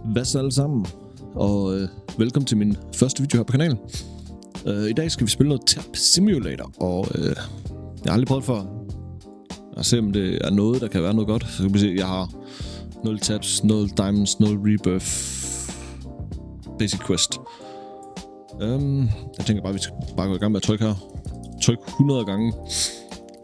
Hvad så alle sammen, og velkommen til min første video her på kanalen. I dag skal vi spille noget Tab Simulator, og jeg har aldrig prøvet før. Jeg ser om det er noget, der kan være noget godt. Så kan vi se, jeg har 0 tabs, 0 diamonds, 0 rebirth, basic quest. Jeg tænker bare, vi skal bare gå i gang med at trykke her. Tryk 100 gange.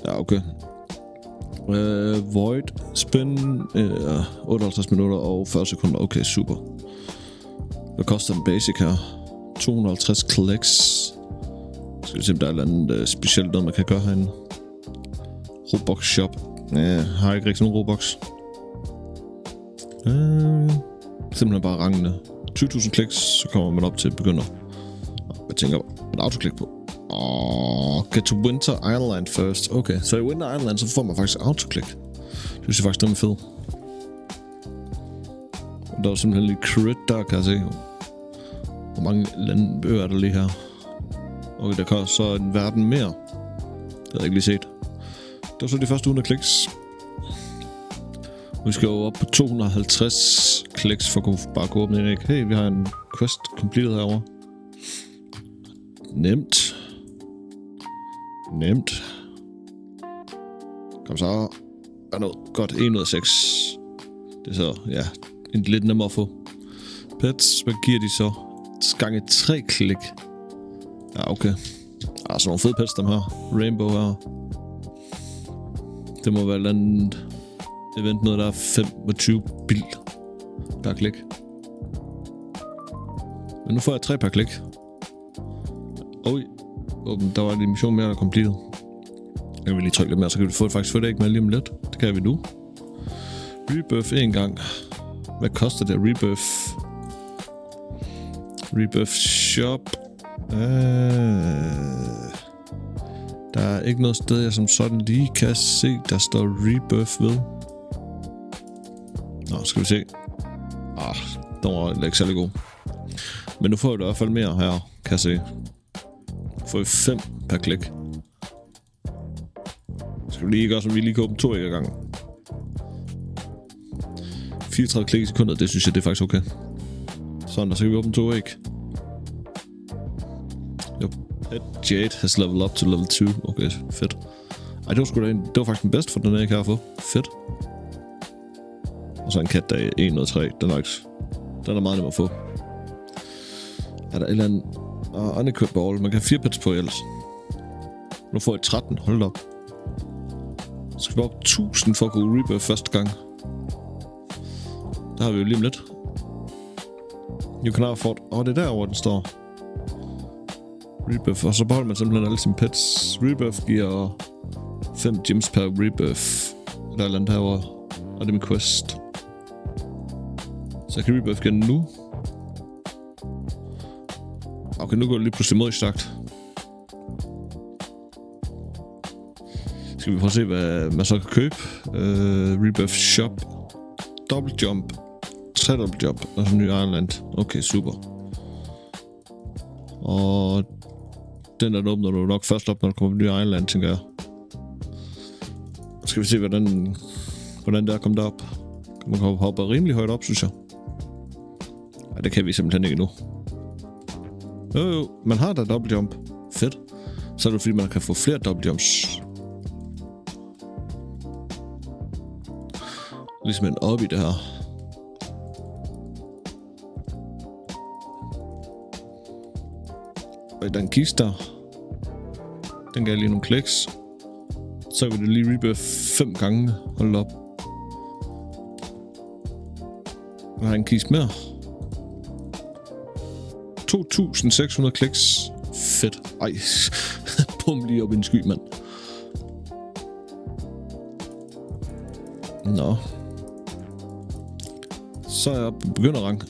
Ja, okay. Void, spin, 58 minutter og 40 sekunder. Okay, super. Hvad koster den basic her? 250 clicks. Skal vi se, om der er et eller andet specielt noget, man kan gøre herinde. Robux shop. Ja, har ikke rigtig nogen Robux. Simpelthen bare rangene. 20.000 clicks, så kommer man op til begynder. Jeg tænker, et autoklik på. Get to Winter Island first. Okay, så i Winter Island, så får man faktisk autoklik. Det synes jeg faktisk, det er fedt. Der er simpelthen lidt crit der, kan jeg se. Hvor mange landbøger er der lige her? Okay, der kan så en verden mere. Det havde jeg ikke lige set. Det var så de første 100 kliks. Vi skal jo op på 250 kliks for at kunne bare gå åbne en æg. Hey, vi har en quest completed herovre. Nemt. Kom så. Er noget godt. 1 ud af 6. Det er så, ja, en lidt nemmere at få. Pets, hvad giver de så? Gange 3 klik. Ja, okay. Der er sådan nogle fede pets, dem her. Rainbow her. Det må være et eller andet event, noget der er 25 bil per klik. Men nu får jeg 3 per klik. Oj. Der var en mission mere, der kom completed. Jeg kan lige trykke lidt mere, så kan vi faktisk få det ikke med lige om lidt. Det kan vi nu. Rebirth en gang. Hvad koster det rebirth? Rebirth shop. Der er ikke noget sted, jeg som sådan lige kan se, der står rebirth ved. Nå, skal vi se. Den var ikke særlig god. Men nu får jeg i hvert fald mere her, kan jeg se. Får vi 5 per klik. Skal vi lige gøre, som vi lige kan åbne 2 æg ad gangen. 34 klik i sekundet, det synes jeg, det er faktisk okay. Sådan, og så kan vi åbne 2 æg. Jo, Jade has leveled up to level 2. Okay, fedt. Ej, det var faktisk den bedste for den æg her at få. Fedt. Og så en kat, der er 1 ud af 3. Den er meget nem at få. Er der et eller andet... unequipped ball. Man kan have 4 pets på ellers. Nu får jeg 13. Hold op. Så skal vi op 1000 for at gå rebirth første gang. Der har vi jo lige om lidt. You can afford... det er derovre, den står. Rebirth. Og så beholder man simpelthen alle sine pets. Rebirth giver 5 gems per rebirth. Der er et eller andet herovre. Og det er min quest. Så jeg kan rebirth igen nu. Okay, nu går det lige pludselig mod i stakt. Skal vi prøve at se, hvad man så kan købe. Rebirth shop. Double jump. 3 double jump. Og så ny Island. Okay, super. Og den der åbner du nok først op, når du kommer på ny Island, tænker jeg. Skal vi se, hvordan der kommer derop. Man kan hoppe rimelig højt op, synes jeg. Nej, det kan vi simpelthen ikke nu. Jo, man har da double jump. Fedt. Så er det fordi, man kan få flere double jumps. Ligesom en op i det her. Og den kiste der. Den gav lige nogle kliks. Så kan vi lige rebirth 5 gange. Hold op. Jeg har en kiste mere. 2.600 kliks. Fedt. Ej. Bum lige op i en sky, mand. Nå. Så er jeg oppe på begynderrang.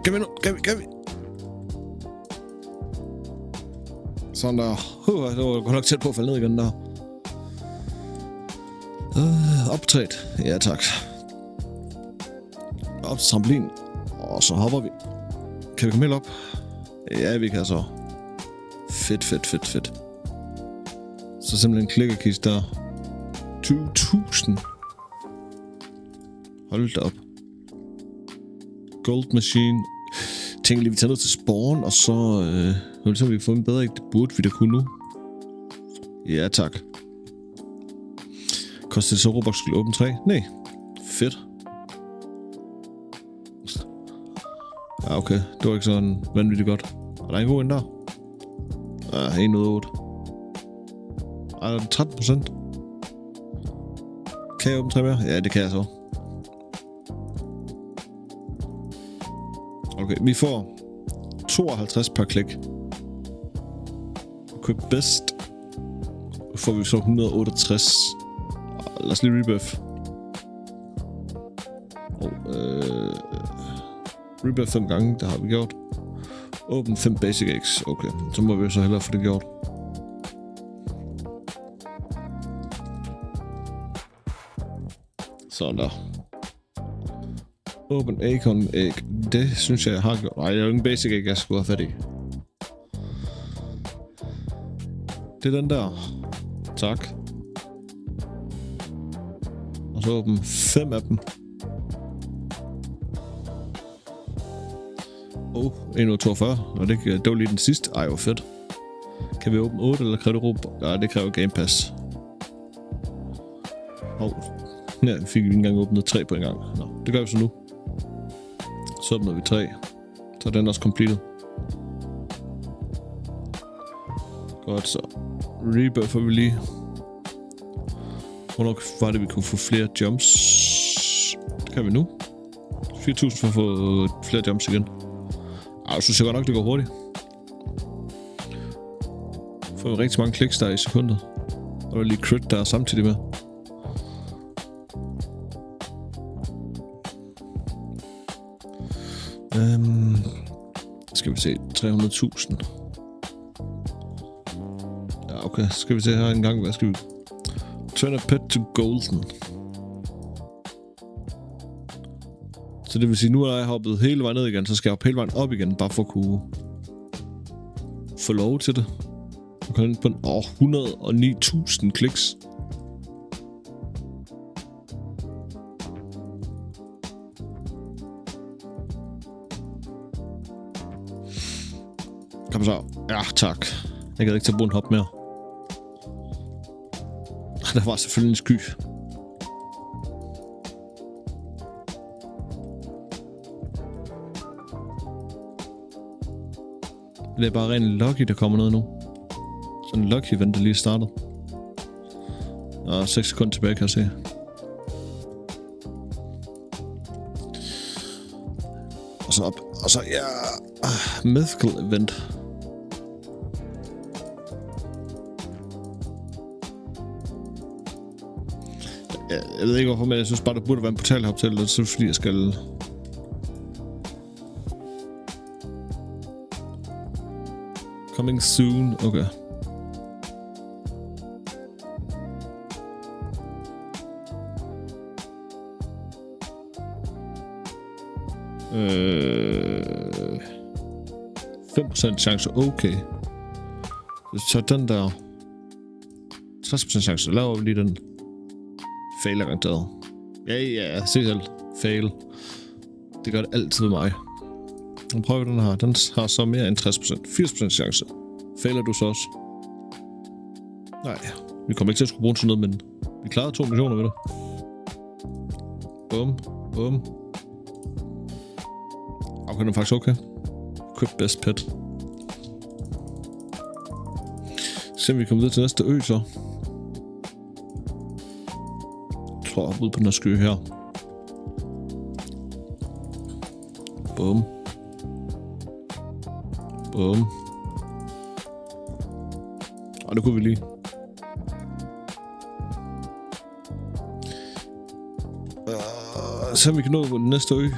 Kan vi nu? Kan vi? Sådan der. Det var godt nok tæt på at falde ned igen der. Optræt. Ja, tak. Op til trampolin. Og så hopper vi. Kan vi komme helt op? Ja, vi kan så. Fedt. Så simpelthen en klikkerkiste der. 20.000. Hold da op. Gold Machine. Jeg tænker lige, vi tager ned til Spawn, og så vil se, om vi kan få en bedre. Det burde vi da kunne nu. Ja, tak. Koster det så Robux skulle åbne 3? Nej. Fedt. Ja, okay. Det var ikke sådan vanvittigt godt. Er der en god ind der? Ja, 1 ud af 8. Er der 13%? Kan jeg åbne 3 mere? Ja, det kan jeg så. Okay, vi får 52 per klik. Okay, best. Får vi så 168. Lad os lige rebuff. Rebuff 5 gange, det har vi gjort. Åbn 5 basic eggs. Okay, så må vi så hellere få det gjort. Sådan der. Open Acorn Egg. Det synes jeg har gjort. Nej, det er jo en basic egg, jeg skulle have fat i. Det er den der. Tak. Og så åbne 5 af dem. 1 ud af 42. Og det var lige den sidste. Ej, hvor fedt. Kan vi åbne 8, eller kræver det Robux? Ja, det kræver Game Pass. Ja, vi fik ikke engang åbnet 3 på en gang. Nå, det gør vi så nu. Så åbner vi 3. Så er den også completed. Godt så. Rebuffer vi lige. Hvornår var det, vi kunne få flere jumps? Det kan vi nu. 4.000 for at få flere jumps igen. Jeg synes godt nok, det går hurtigt. Får vi rigtig mange kliks der i sekundet. Og der er lige crit der samtidig med. Skal vi se, 300.000. Ja, okay, skal vi se her en gang, hvad skal vi... Turn a pet to golden. Så det vil sige, nu er jeg hoppet hele vejen ned igen, så skal jeg hoppe hele vejen op igen, bare for at kunne få lov til det. Jeg kan på 109.000 kliks. Kom så. Ja, tak. Jeg gad ikke til at bruge en hop mere. Der var selvfølgelig en sky. Det er bare rent lucky, der kommer noget nu. Sådan en lucky event, der lige startede. Og 6 sekunder tilbage, kan jeg se. Og så op. Og så, ja... Mythical event. Jeg ved ikke hvorfor, men jeg synes bare, der burde være en portalhop til, og så fordi jeg skal... Coming soon. Okay. Øh... 5% chance. Okay. Så den der... 60% chance. Så laver vi lige den. Fail er garanteret. Ja, se selv. Fail. Det gør det altid med mig. Nu prøver vi den her. Den har så mere end 60%. 80% chance. Failer du så også? Nej. Vi kommer ikke til at skulle bruge sådan noget, men vi klarede 2 missioner ved det. Bum. Bum. Okay, den er faktisk okay. Equip best pet. Se om vi kommer videre til næste ø så. Jeg tror jeg ud på den her sky her. Bum. Bum. Og det kunne vi lige. Så vi kan nå på den næste ø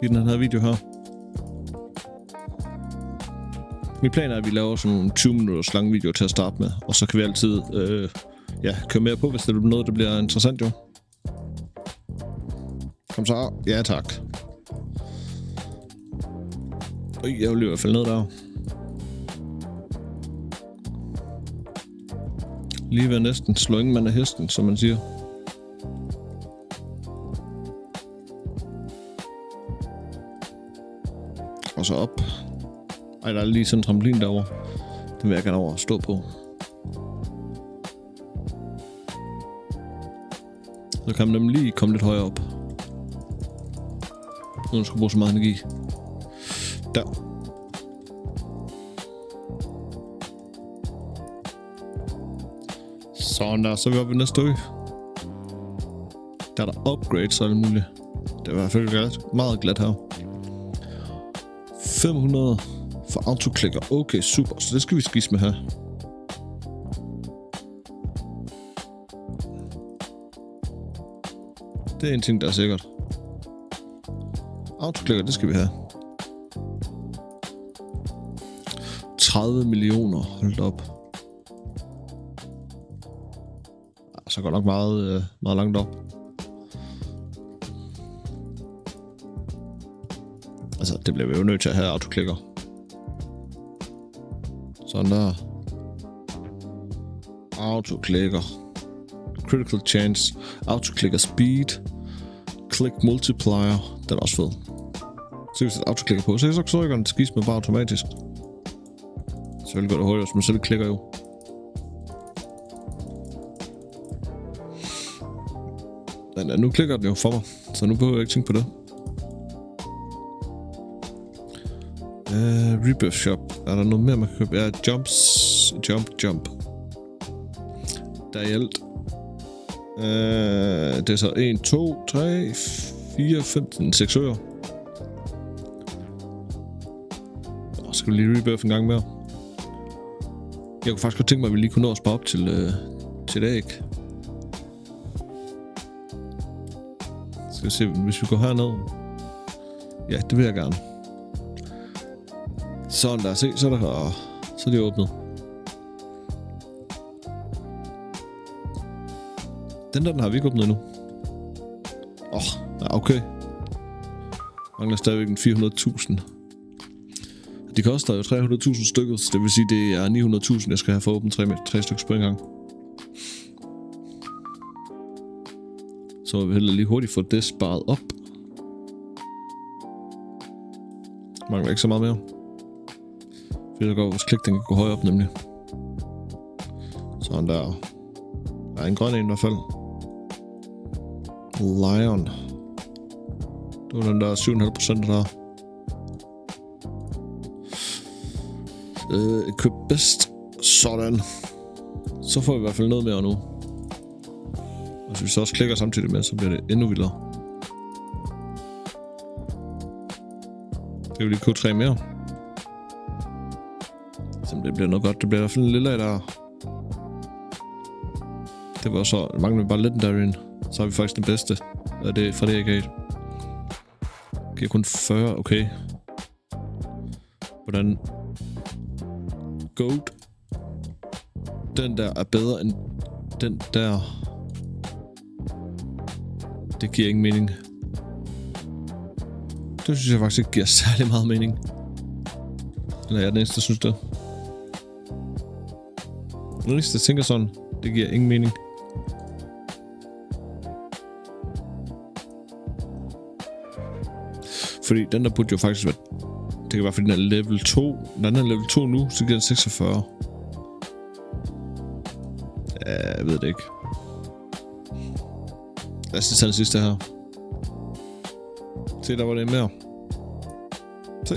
i den her video her. Min plan er, at vi laver sådan nogle 20 minutters lange video til at starte med, og så kan vi altid køre mere på, hvis det er noget, der bliver interessant jo. Kom så. Ja, tak. Jeg vil i hvert fald ned der. Lige ved næsten slå ingen mand af hesten, som man siger. Og så op. Ej, der er lige sådan en trampolin derovre. Den vil jeg gerne over at stå på. Så kan man nemlig lige komme lidt højere op. Nu skal bruge så meget energi. Der. Sådan der, så er vi oppe i næste stykke. Der er der upgrades og alt muligt. Det er i hvert fald meget glat her. 500 for autoklikker. Okay, super. Så det skal vi skise med her. Det er en ting, der er sikkert. Autoklikker, det skal vi have. 30 millioner. Hold op. Så går nok meget langt op. Altså, det bliver vi jo nødt til at have autoklikker. Sådan der. Autoklikker. Critical chance. Autoklikker speed. Click multiplier. Den er også fed. Så kan vi sætte autoklikker på. Så rykker den skis med bare automatisk. Selvfølgelig går det hurtigt, hvis man selv klikker jo. Men nu klikker den jo for mig, så nu behøver jeg ikke tænke på det. Rebirth shop. Er der noget mere, man kan købe? Ja, jump. Der er i alt. Det er så 1, 2, 3, 4, 15, 6 øer. Og skal vi lige rebirth en gang mere. Jeg kunne faktisk godt tænke mig, at vi lige kunne nå at spare op til et æg. Skal vi se, hvis vi går herned. Ja, det vil jeg gerne. Sådan der, se, så er det åbnet. Den har vi ikke åbnet endnu. Ja, okay. Mangler stadigvæk en 400.000. De koster jo 300.000 stykker, så det vil sige, det er 900.000, jeg skal have for at åbne 3 stykker på en gang. Så må vi heller lige hurtigt få det sparet op. Mangler ikke så meget mere. Fordi der går, hvis klik, den kan gå højere op nemlig. Sådan der. Der er en grøn en i hvert fald. Lion. Det var den der 7,5% der. Equip best. Sådan. Så får vi i hvert fald noget mere nu. Og hvis vi så også klikker samtidig med, så bliver det endnu vildere. Det vil lige købe 3 mere. Så det bliver noget godt. Det bliver i hvert fald en lille af der. Det var så, mangler vi bare legendaryen. Så har vi faktisk den bedste. Og det er fra det ikke. Okay, kun 40, okay. Hvordan? Goat. Den der er bedre end den der. Det giver ingen mening. Det synes jeg faktisk ikke giver særlig meget mening. Eller jeg er den eneste, der synes det. Den eneste, der tænker sådan, det giver ingen mening. Fordi den der burde jo faktisk være... Det kan være, fordi den er level 2. Når den er level 2 nu, så giver den 46. Ja, jeg ved det ikke. Lad os lige tage den sidste her. Se, der var det mere. Se.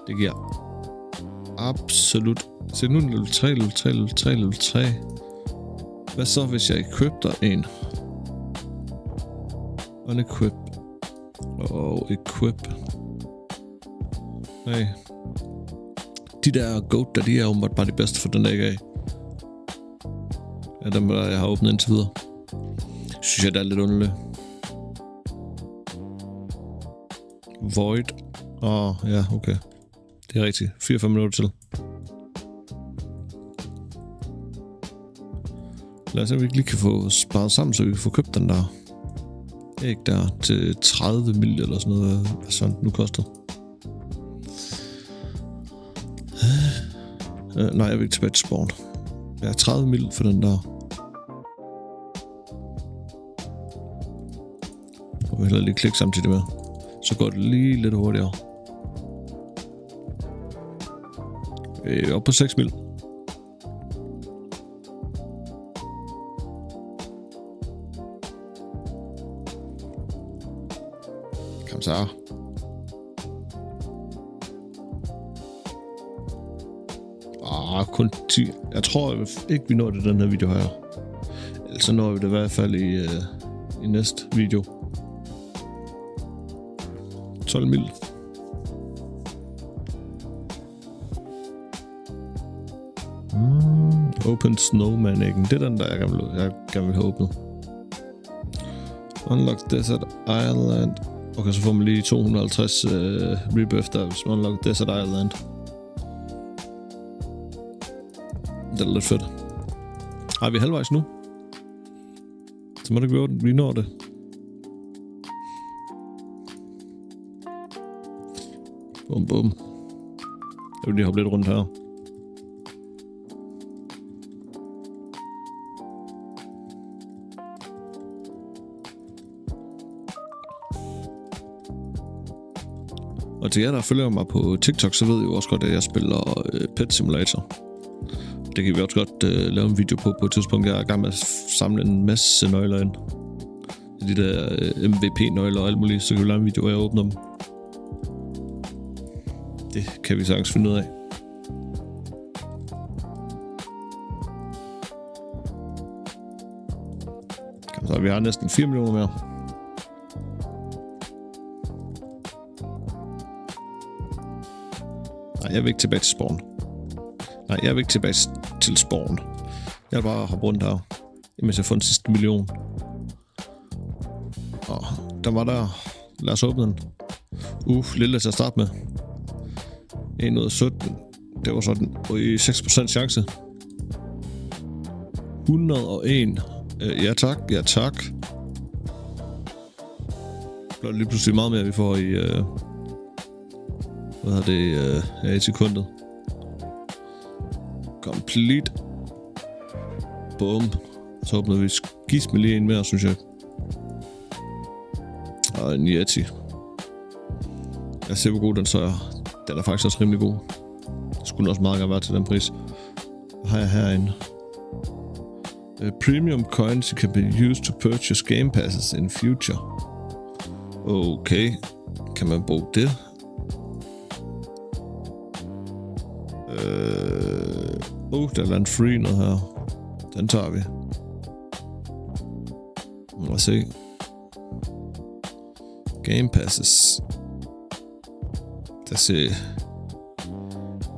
Det giver absolut... Se, nu er den level 3, level 3, level 3, level 3. Hvad så, hvis jeg equipter en? Unequip. Equip. Nej. De der goat, der de er jo bare de bedste for den der ikke af. Ja, dem der jeg har åbnet indtil videre. Synes jeg, det er lidt underligt. Void. Ja, okay. Det er rigtigt. 4-5 minutter til. Lad os se, om vi lige kan få sparet sammen, så vi kan få købt den der æg der til 30 mil eller sådan noget. Hvad sådan nu koster. Nej, jeg vil ikke tilbage til spawn. Ja, 30 mil for den der. Og vi heller lige klikke samtidig med. så går det lige lidt hurtigere. Op på 6 mil. Kom så. Kun 10. Jeg tror ikke, vi når det den her video her. Ellers så når vi det i hvert fald i næste video. 12 mil. Open Snowman Eggen. Det er den, der jeg gerne vil have åbnet. Unlock Desert Island. Okay, så får man lige 250 rebuff der, hvis man unlock Desert Island. Det er lidt fedt. Ej, vi er halvvejs nu. Så må det ikke vi når det. Bum bum. Jeg vil lige hoppe lidt rundt her. Og til jer, der følger mig på TikTok, så ved I jo også godt, at jeg spiller Pet Simulator. Det kan vi også godt lave en video på et tidspunkt. Jeg er i gang med at samle en masse nøgler ind. De der MVP-nøgler og alt muligt, så kan vi lave en video, hvor jeg åbner dem. Det kan vi sagtens finde ud af. Så vi har næsten 4 millioner mere. Nej, jeg vil ikke tilbage til spawn. Nej, jeg vil ikke tilbage til spawn. Jeg vil bare hoppe rundt her, imens jeg får den sidste million. Og der var der. Lad os åbne den. Lille til at starte med. 1 ud af 17. Det var sådan. Og i 6% chance. 101. Ja tak, ja tak. Det bliver lige pludselig meget mere, vi får i... hvad hedder det? I sekundet. Complete. Bum. Så åbner vi skis med lige en mere, synes jeg. Og en Yeti. Jeg ser, hvor god den så er. Den er faktisk også rimelig god. Det skulle også meget gerne være til den pris. Hvad har jeg herinde? Premium coins can be used to purchase game passes in future. Okay. Kan man bruge det? Der er land free noget her. Den tager vi. Lad os se. Game passes.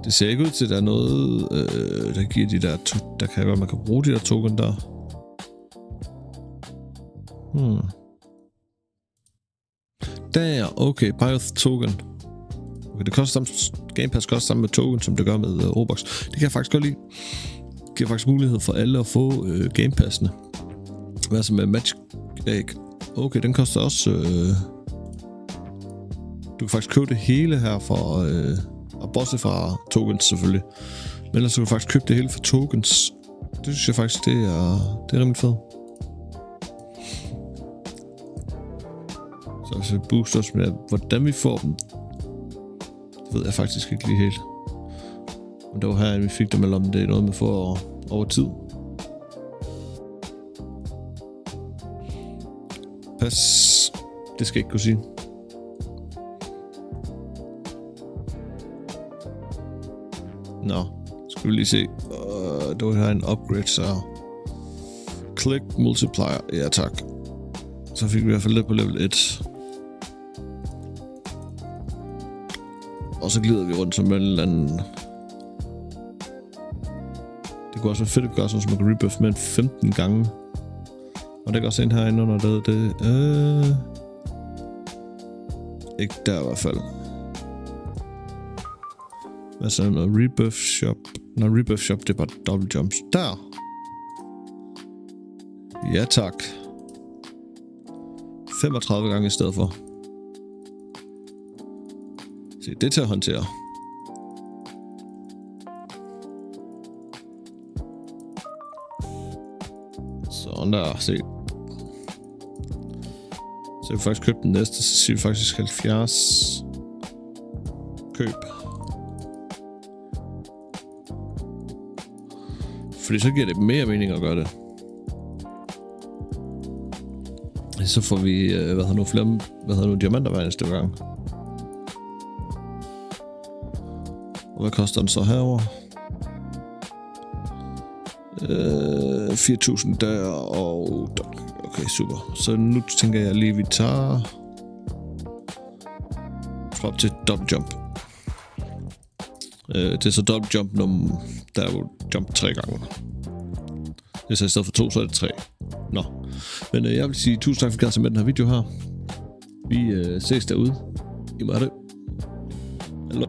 Det ser ikke ud til, at der er noget, der giver de der... Der kan godt, man kan bruge de der token der. Der, okay, Bioth token. Okay, det koster Game Pass koster samme med token, som det gør med Robux. Det kan jeg faktisk godt lide. Det giver faktisk mulighed for alle at få Game Pass'ene. Hvad så med Magic Egg? Okay, den koster også... Du kan faktisk købe det hele her for... og bortset fra tokens selvfølgelig. Men ellers så kan du faktisk købe det hele for tokens. Det synes jeg faktisk, det er rimelig fedt. Så hvis vi booster os med, hvordan vi får dem, det ved jeg faktisk ikke lige helt. Men det var her, vi fik dem, eller om det er noget med for over tid. Pas. Det skal jeg ikke kunne sige. Nå, skal vi lige se. Der var her en upgrade, så... Click multiplier. Ja, tak. Så fik vi i hvert fald det på level 1. Og så glider vi rundt som en eller anden... Det kunne også være fedt at gøre sådan, som man kan rebuff med 15 gange. Og der kan også en herinde under det. Ikke der i hvert fald. Hvad så noget rebuff shop? Nå, rebuff shop, det er bare double jumps. Der! Ja tak. 35 gange i stedet for. Se, det er til at håndtere. Sådan der, se. Så jeg vil faktisk købe den næste, så siger vi faktisk 70. Køb. Fordi så giver det mere mening at gøre det. Så får vi, flere diamanter hver eneste gang. Og hvad koster den så herover? 4.000 der, og okay, super. Så nu tænker jeg lige, at vi tager op til double jump. Det er så double jump, der er jo jump 3 gange. Det er så i stedet for 2, så er det 3. Nå. Men jeg vil sige tusind tak for at I gad med den her video her. Vi ses derude. I må have det. Hallo.